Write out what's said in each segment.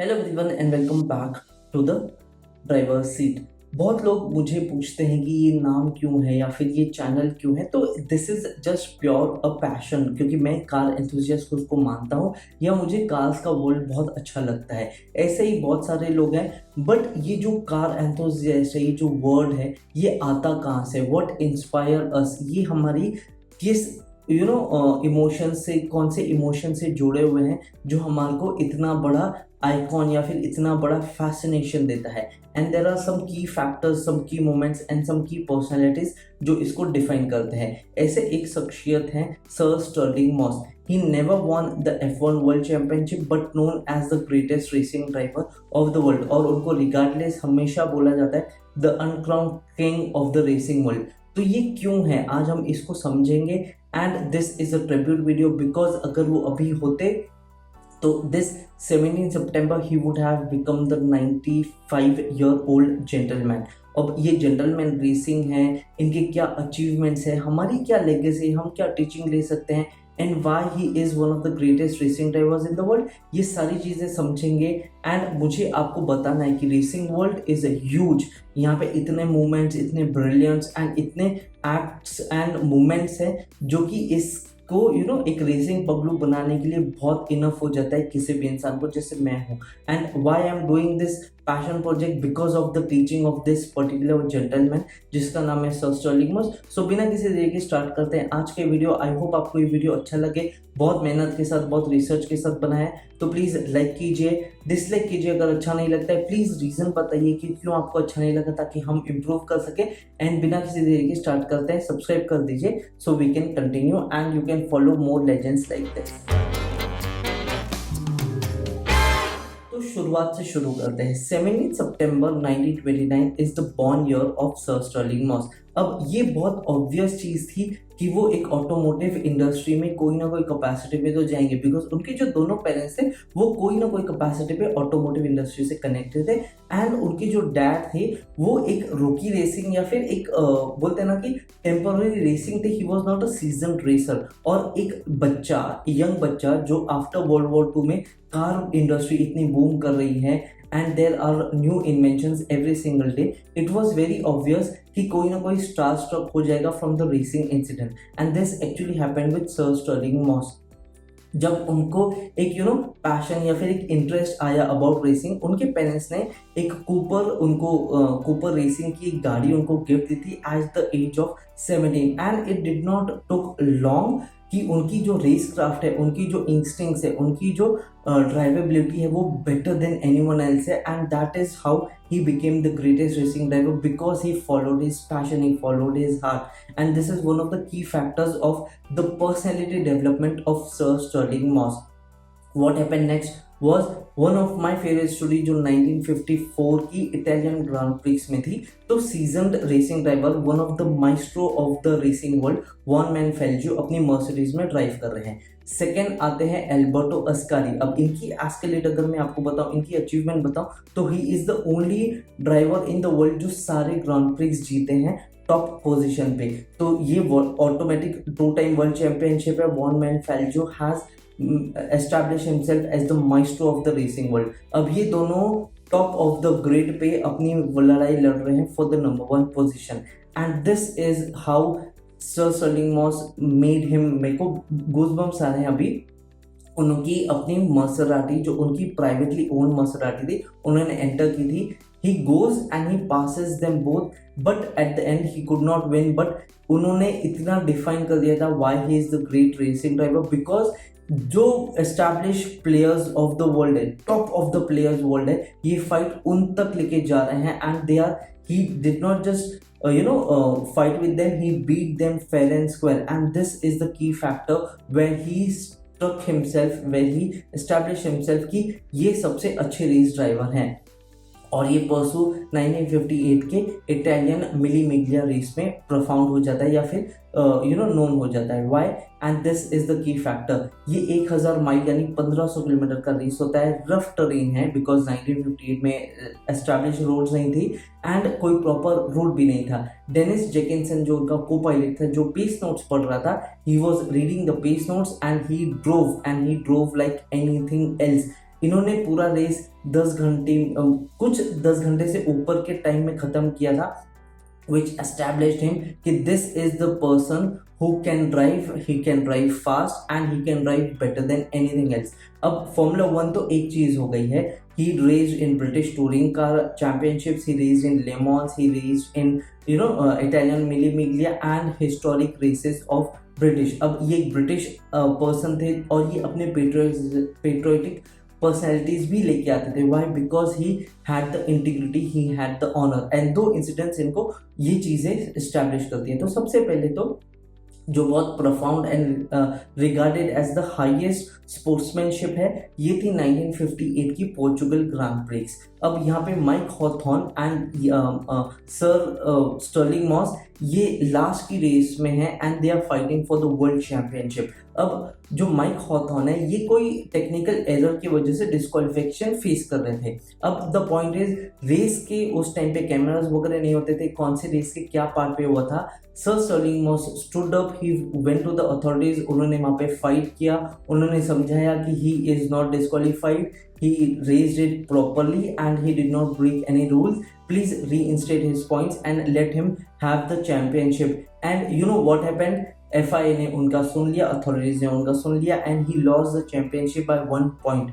Hello everyone and welcome back to the driver seat. बहुत लोग मुझे पूछते हैं कि ये नाम क्यों है या फिर ये चैनल क्यों है। तो this is just pure a passion, क्योंकि मैं कार एंथुसियास्ट उसको मानता हूँ या मुझे कार्स का वर्ल्ड बहुत अच्छा लगता है। ऐसे ही बहुत सारे लोग हैं, बट ये जो कार एंथुसियास्ट है, ये जो वर्ड है, ये आता कहाँ से? व्हाट इंस्पायर अस? ये हमारी किस इमोशन से, कौन से इमोशन से जुड़े हुए हैं जो हमारे को इतना बड़ा आइकॉन या फिर इतना बड़ा फैसिनेशन देता है। एंड देर आर सम की फैक्टर्स, सम की मोमेंट्स एंड सम की पर्सनैलिटीज जो इसको डिफाइन करते हैं। ऐसे एक शख्सियत हैं Sir Stirling Moss. He never won the F1 World Championship but known as the greatest racing driver of the world, और उनको रिगार्डलेस हमेशा बोला जाता है the uncrowned king of the racing world. तो ये क्यों है, आज हम इसको समझेंगे। And this is a tribute video because अगर वो अभी होते तो this 17 September he would have become the 95-year-old gentleman. अब ये जेंटलमैन रेसिंग है, इनके क्या अचीवमेंट्स है, हमारी क्या लेगेसी, हम क्या टीचिंग ले सकते हैं, and why he is one of the greatest racing drivers in the world. ये सारी चीज़ें समझेंगे। एंड मुझे आपको बताना है कि रेसिंग वर्ल्ड इज़ ह्यूज। यहाँ पे इतने मूवमेंट्स, इतने ब्रिलियंस एंड इतने एक्ट्स एंड मूवमेंट्स हैं जो कि इसको एक रेसिंग पगलू बनाने के लिए बहुत इनफ हो जाता है किसी भी इंसान को, जैसे मैं हूँ। And why I am doing this passion project because of the teaching of this particular gentleman जिसका नाम है सर स्टर्लिंग मॉस। सो बिना किसी देरी के स्टार्ट करते हैं आज के वीडियो। आई होप आपको ये वीडियो अच्छा लगे। बहुत मेहनत के साथ, बहुत रिसर्च के साथ बना है, तो प्लीज़ लाइक कीजिए, डिसलाइक कीजिए अगर अच्छा नहीं लगता है। प्लीज़ रीज़न बताइए कि क्यों आपको अच्छा नहीं लगा, ताकि हम इम्प्रूव कर सकें। एंड बिना किसी देरी के स्टार्ट करते हैं। सब्सक्राइब कर दीजिए so we can continue and you can follow more legends like this. तो शुरुआत से शुरू करते हैं। 17 सितंबर 1929 is the born year of Sir Stirling Moss. अब ये बहुत ऑब्वियस चीज़ थी कि वो एक ऑटोमोटिव इंडस्ट्री में कोई ना कोई कैपेसिटी पे तो जाएंगे, बिकॉज उनके जो दोनों पेरेंट्स थे वो कोई ना कोई कैपेसिटी पे ऑटोमोटिव इंडस्ट्री से कनेक्टेड थे। एंड उनके जो डैड थे वो एक रोकी रेसिंग या फिर एक बोलते हैं ना कि टेम्पररी रेसिंग थे। He was not a seasoned racer. और एक बच्चा, यंग बच्चा जो आफ्टर वर्ल्ड वॉर टू में कार इंडस्ट्री इतनी बूम कर रही है and there are new inventions every single day, it was very obvious कि कोई ना कोई स्टार स्ट्रक हो जाएगा from the racing incident, and this actually happened with Sir Sterling Moss। जब उनको एक पैशन या फिर एक इंटरेस्ट आया अबाउट रेसिंग, उनके पेरेंट्स ने एक कूपर रेसिंग की एक गाड़ी उनको गिफ्ट दी थी at the age of 17। And it did not took long कि उनकी जो रेस क्राफ्ट है, उनकी जो इंस्टिंक्ट्स है, उनकी जो ड्राइवेबिलिटी है वो बेटर देन एनीवन एल्स है। And that is how he became the greatest racing driver because he followed his passion, he followed his heart, and this is one of the key factors of the personality development of Sir Sterling Moss। What happened next was one of my favorite story जो 1954 की Italian grand prix में थी। तो seasoned racing driver, one of the maestro of the racing world, Juan Manuel Fangio अपनी Mercedes में drive कर रहे हैं। सेकेंड आते हैं एल्बर्टो अस्कारी। अब इनकी एस्केलेट अगर मैं आपको बताऊं, इनकी अचीवमेंट बताऊं, तो ही is the only driver in the world जो सारे ग्रांड प्रिक्स जीते हैं टॉप पोजीशन पे। तो ये ऑटोमेटिक 2 टाइम वर्ल्ड चैंपियनशिप है। Juan Manuel Fangio has established himself as the maestro of the racing world। अब ये दोनों टॉप ऑफ द ग्रिड पे अपनी लड़ाई लड़ रहे हैं फॉर द नंबर 1 पोजीशन। And this is how Sir Stirling Moss made him. मेरे को गूज़बम्स आ रहे हैं अभी। उनकी अपनी मसराटी, जो उनकी प्राइवेटली ओन मसराटी थी, उन्होंने एंटर की थी। He goes and he passes them both, but at the end he could not win. But उन्होंने इतना डिफाइन कर दिया था why he is the great racing driver, because जो establish players of the world है, top of the players world है, ये फाइट उन तक लेके जा रहे हैं। And they are, he did not just fight with them, he beat them fair and square। and this is the key factor where he stuck himself, where he established himself कि ये सबसे अच्छे रेस ड्राइवर हैं। और ये परसू 1958 के Italian Mille Miglia race में प्रफाउंड हो जाता है या फिर नोन हो जाता है। Why? And this is the key factor. ये 1000 माइल यानी 1500 किलोमीटर का रेस होता है। रफ टरेन है बिकॉज 1958 में एस्टैब्लिश रोड्स नहीं थी एंड कोई प्रॉपर रूट भी नहीं था। डेनिस जेकिंसन जो उनका को पायलट था, जो पेस नोट्स पढ़ रहा था, he was reading the pace notes and he drove like anything else. इन्होंने पूरा रेस 10 घंटे कुछ 10 घंटे से ऊपर के टाइम में ख़त्म किया था, which established him कि this is the person who can drive, he can drive fast and he can drive better than anything else. अब Formula 1 तो एक चीज़ हो गई है, he raced in British touring car championships, he raced in Le Mans, he raced in Italian Mille Miglia and historic races of British. अब ये एक British person थे और ये अपने पेट्रियोटिक पर्सनैलिटीज भी लेके आते थे. Why? Because he had the integrity, he had the honour. And दो इंसिडेंट्स इनको ये चीज़ें इस्टेब्लिश करती हैं. तो सबसे पहले तो जो बहुत profound and regarded as the highest sportsmanship है, ये थी 1958 की पोर्चुगल ग्रांड प्रिक्स. अब यहाँ पे Mike Hawthorn and Sir Stirling Moss ये लास्ट की रेस में है and they are fighting for the world championship. अब जो माइक हॉथॉर्न है ये कोई टेक्निकल एरर की वजह से डिस्क्वालिफिकेशन फेस कर रहे थे. अब द पॉइंट इज, रेस के उस टाइम पे कैमरास वगैरह नहीं होते थे, कौन से रेस के क्या पार्ट पे हुआ था. Sir Stirling Moss stood up, he went to the authorities, उन्होंने वहाँ पे फाइट किया, उन्होंने समझाया कि he is not disqualified, he raised it properly and he did not break any rules, please reinstate his points and let him have the championship. And you know what happened, FIA ने उनका सुन लिया, authorities ने उनका सुन लिया and he lost the championship by 1 point.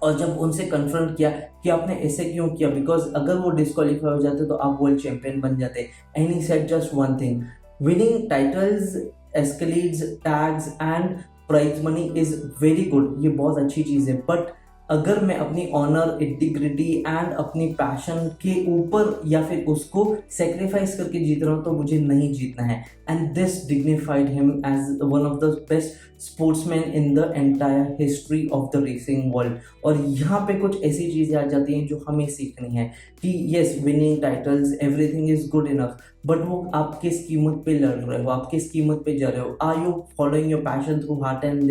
और जब उनसे confront किया कि आपने ऐसे क्यों किया, बिकॉज अगर वो डिस्क्वालीफाई हो जाते तो आप वर्ल्ड चैंपियन बन जाते. And he said just one thing, winning titles, accolades, tags and prize money is very good, ये बहुत अच्छी चीज़ है, बट अगर मैं अपनी ऑनर, इंटीग्रिटी एंड अपनी पैशन के ऊपर या फिर उसको सेक्रीफाइस करके जीत रहा हूँ तो मुझे नहीं जीतना है. And this dignified him as one of the best sportsman in the entire history of the racing world. और यहाँ पे कुछ ऐसी चीज़ें आ जाती हैं जो हमें सीखनी है कि yes, winning titles, everything is good enough, but वो आप किस कीमत पे लड़ रहे हो, आप किस कीमत पे जा रहे हो. Are you following your passion through heart and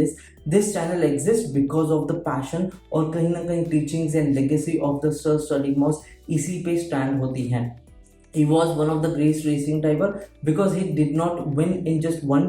this channel exist because of the passion, और कहीं ना कहीं teachings and legacy of the Sir Stirling Moss इसी पे स्टैंड होती हैं. He was one of the greatest racing driver because he did not win in just one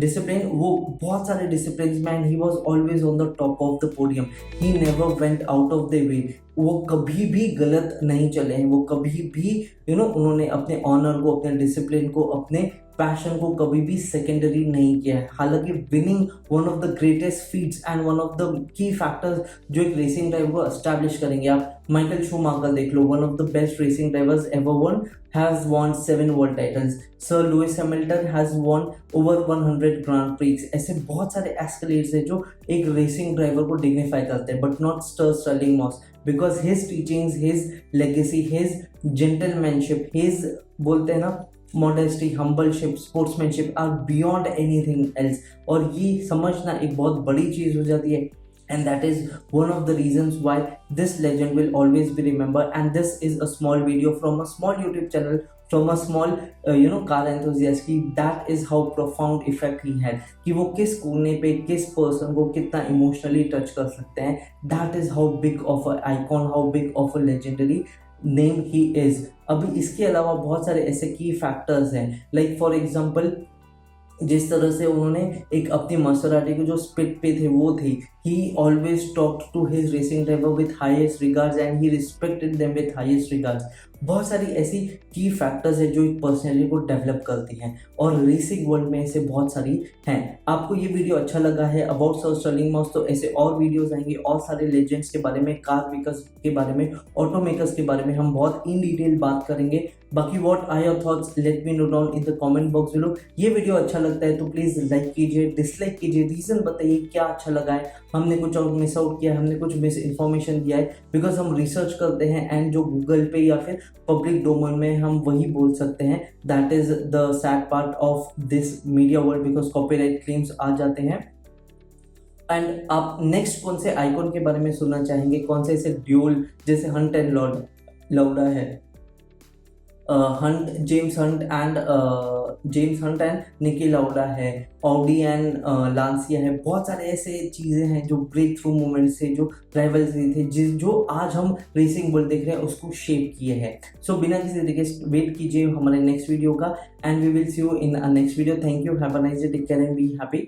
discipline. वो बहुत सारे disciplines में, and he was always on the top of the podium. He never went out of the way. वो कभी भी गलत नहीं चले हैं, वो कभी भी उन्होंने अपने ऑनर को, अपने डिसिप्लिन को, अपने पैशन को कभी भी सेकेंडरी नहीं किया है. हालांकि winning one of the greatest feats and one of the key factors जो एक रेसिंग ड्राइवर को एस्टैब्लिश करेंगे. आप माइकल शूमाकर देख लो, one of the best racing drivers ever one, has won 7 world titles. Sir Lewis Hamilton has won over 100 grand prix. ऐसे बहुत सारे एस्केलेड्स हैं जो एक रेसिंग ड्राइवर को डिग्निफाई करते हैं, but not Sir Stirling Moss, because his teachings, his legacy, his gentlemanship, his बोलते हैं ना modesty, humbleship, sportsmanship are beyond anything else. और ये समझना एक बहुत बड़ी चीज़ हो जाती है. And that is one of the reasons why this legend will always be remembered. And this is a small video from a small YouTube channel, from a small car enthusiast, कि that is how profound effect he had, कि वो किस कोने पे किस person को कितना emotionally touch कर सकते हैं. that is how big of a icon, how big of a legendary name he is. अभी इसके अलावा बहुत सारे ऐसे की फैक्टर्स हैं, लाइक फॉर एग्जांपल जिस तरह से उन्होंने एक अपनी मसराटी के जो स्पिट पे थे वो थी, he always talked to his racing driver with highest regards and he respected them with highest regards. बहुत सारी ऐसी की फैक्टर्स है जो एक पर्सनैलिटी को डेवलप करती हैं और रेसिंग वर्ल्ड में ऐसे बहुत सारी हैं. आपको ये वीडियो अच्छा लगा है अबाउट सर स्टर्लिंग मॉस, तो ऐसे और वीडियोस आएंगे और सारे लेजेंड्स के बारे में, कार मेकर्स के बारे में, ऑटो मेकर्स के बारे में हम बहुत इन डिटेल बात करेंगे. बाकी what are your thoughts, let me know down in the comment box below. ये वीडियो अच्छा लगता है तो प्लीज़ लाइक कीजिए, डिसलाइक कीजिए, रीज़न बताइए क्या अच्छा लगा है, हमने कुछ और मिस आउट किया है, हमने कुछ मिस इन्फॉर्मेशन दिया है, बिकॉज हम रिसर्च करते हैं एंड जो गूगल पे या फिर पब्लिक डोमेन में हम वही बोल सकते हैं. That is the sad part of this media world, because copyright claims आ जाते हैं. एंड आप नेक्स्ट कौन से आइकॉन के बारे में सुनना चाहेंगे, कौन से ऐसे ड्यूल जैसे हंट एंड लाउडा है, जेम्स हंट एंड निकी लाउडा है, ऑडी एंड लांसिया है. बहुत सारे ऐसे चीज़ें हैं जो ब्रेक थ्रू मोमेंट्स थे, जो राइवल्री थे, जो आज हम रेसिंग वर्ल्ड देख रहे हैं उसको शेप किए हैं. सो बिना किसी तरीके से वेट कीजिए हमारे नेक्स्ट वीडियो का, and we will see you in next video. Thank you, have a nice day, take care and be happy.